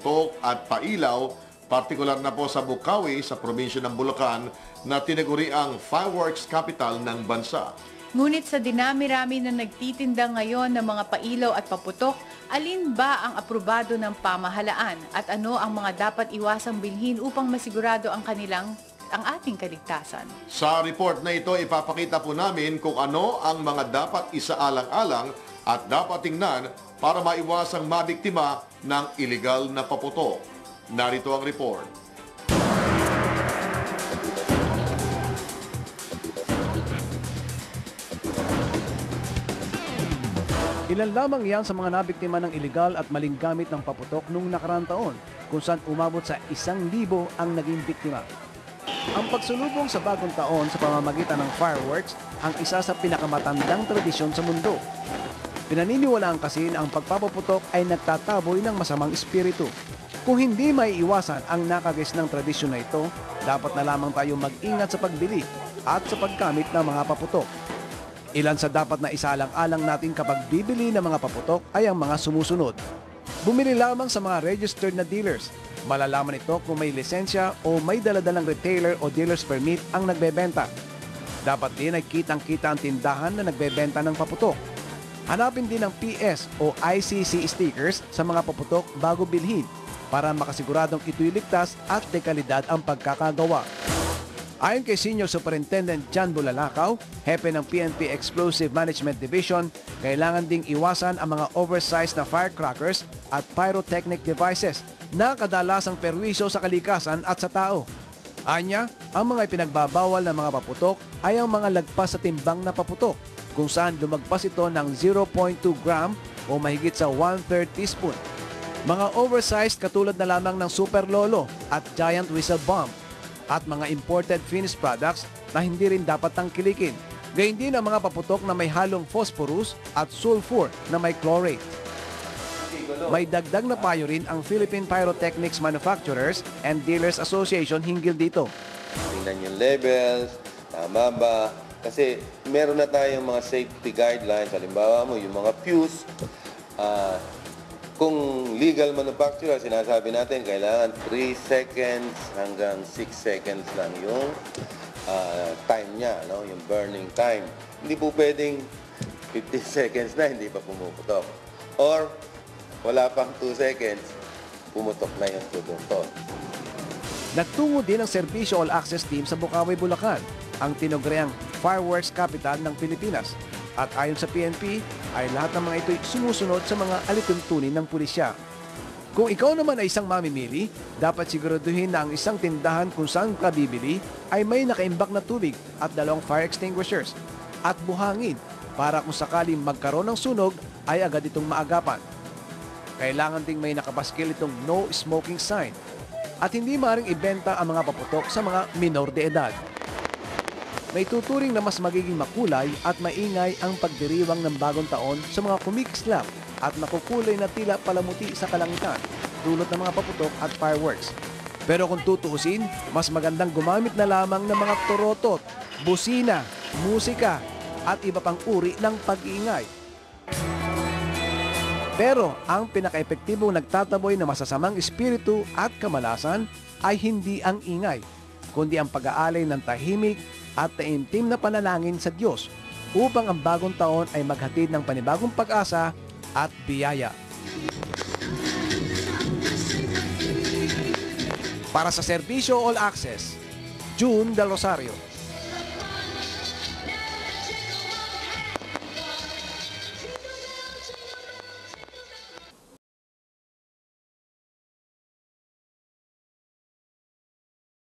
paputok at pailaw, partikular na po sa Bukawi sa probinsya ng Bulacan na tinaguri ang fireworks capital ng bansa. Ngunit sa dinami-rami na nagtitinda ngayon ng mga pailaw at paputok, alin ba ang aprobado ng pamahalaan at ano ang mga dapat iwasang bilhin upang masigurado ang ating kaligtasan? Sa report na ito, ipapakita po namin kung ano ang mga dapat isaalang-alang at dapat tingnan para maiwasang mabiktima ng iligal na paputok. Narito ang report. Ilan lamang yan sa mga nabiktima ng iligal at maling gamit ng paputok noong nakaraang taon, kung saan umabot sa 1,000 ang naging biktima. Ang pagsulubong sa bagong taon sa pamamagitan ng fireworks ang isa sa pinakamatandang tradisyon sa mundo. Pinaniniwalaan kasi na ang pagpapaputok ay nagtataboy ng masamang espiritu. Kung hindi may iwasan ang nakagis ng tradisyon na ito, dapat na lamang tayo mag-ingat sa pagbili at sa paggamit ng mga paputok. Ilan sa dapat na isaalang-alang natin kapag bibili ng mga paputok ay ang mga sumusunod. Bumili lamang sa mga registered na dealers. Malalaman ito kung may lisensya o may daladalang retailer o dealer's permit ang nagbebenta. Dapat din ay kitang-kita ang tindahan na nagbebenta ng paputok. Hanapin din ang PS o ICC stickers sa mga paputok bago bilhin para makasiguradong ito'y ligtas at dekalidad ang pagkakagawa. Ayon kay Senior Superintendent John Bulalakaw, hepe ng PNP Explosive Management Division, kailangan ding iwasan ang mga oversized na firecrackers at pyrotechnic devices na kadalasang perwisyo sa kalikasan at sa tao. Anya, ang mga ipinagbabawal na mga paputok ay ang mga lagpas sa timbang na paputok, kung saan lumagpas ito ng 0.2 gram o mahigit sa 1/3 teaspoon. Mga oversized katulad na lamang ng Super Lolo at Giant Whistle Bomb, at mga imported finished products na hindi rin dapat tangkilikin. Gayun din ang mga paputok na may halong phosphorus at sulfur na may chlorate. May dagdag na payo rin ang Philippine Pyrotechnics Manufacturers and Dealers Association hinggil dito. Tingnan yung levels, tama ba? Kasi meron na tayong mga safety guidelines. Halimbawa mo, yung mga fuse, kung legal manufacturer, sinasabi natin kailangan 3 seconds hanggang 6 seconds lang yung time niya, no? Yung burning time. Hindi po pwedeng 15 seconds na hindi pa pumuputok. Or wala pang 2 seconds, pumutok na yung tudong-ton. Nagtungo din ang Serbisyo All Access Team sa Bukawi, Bulacan, ang tinugreang fireworks capital ng Pilipinas. At ayon sa PNP, ay lahat ng mga ito'y sumusunod sa mga alituntunin ng pulisya. Kung ikaw naman ay isang mamimili, dapat siguraduhin na ang isang tindahan kung saan ka bibili ay may nakaimbak na tubig at 2 fire extinguishers at buhangin para kung sakaling magkaroon ng sunog ay agad itong maagapan. Kailangan ding may nakapaskil itong no smoking sign at hindi maaaring ibenta ang mga paputok sa mga minor de edad. May tuturing na mas magiging makulay at maingay ang pagdiriwang ng bagong taon sa mga kumikislap at nakukulay na tila palamuti sa kalangitan dulot ng mga paputok at fireworks. Pero kung tutuusin, mas magandang gumamit na lamang ng mga torotot, busina, musika at iba pang uri ng pag-iingay. Pero ang pinaka-epektibong nagtataboy ng masasamang espiritu at kamalasan ay hindi ang ingay, kundi ang pag-aalay ng tahimik at taimtim na panalangin sa Diyos upang ang bagong taon ay maghatid ng panibagong pag-asa at biyaya. Para sa Serbisyo All Access, June Del Rosario.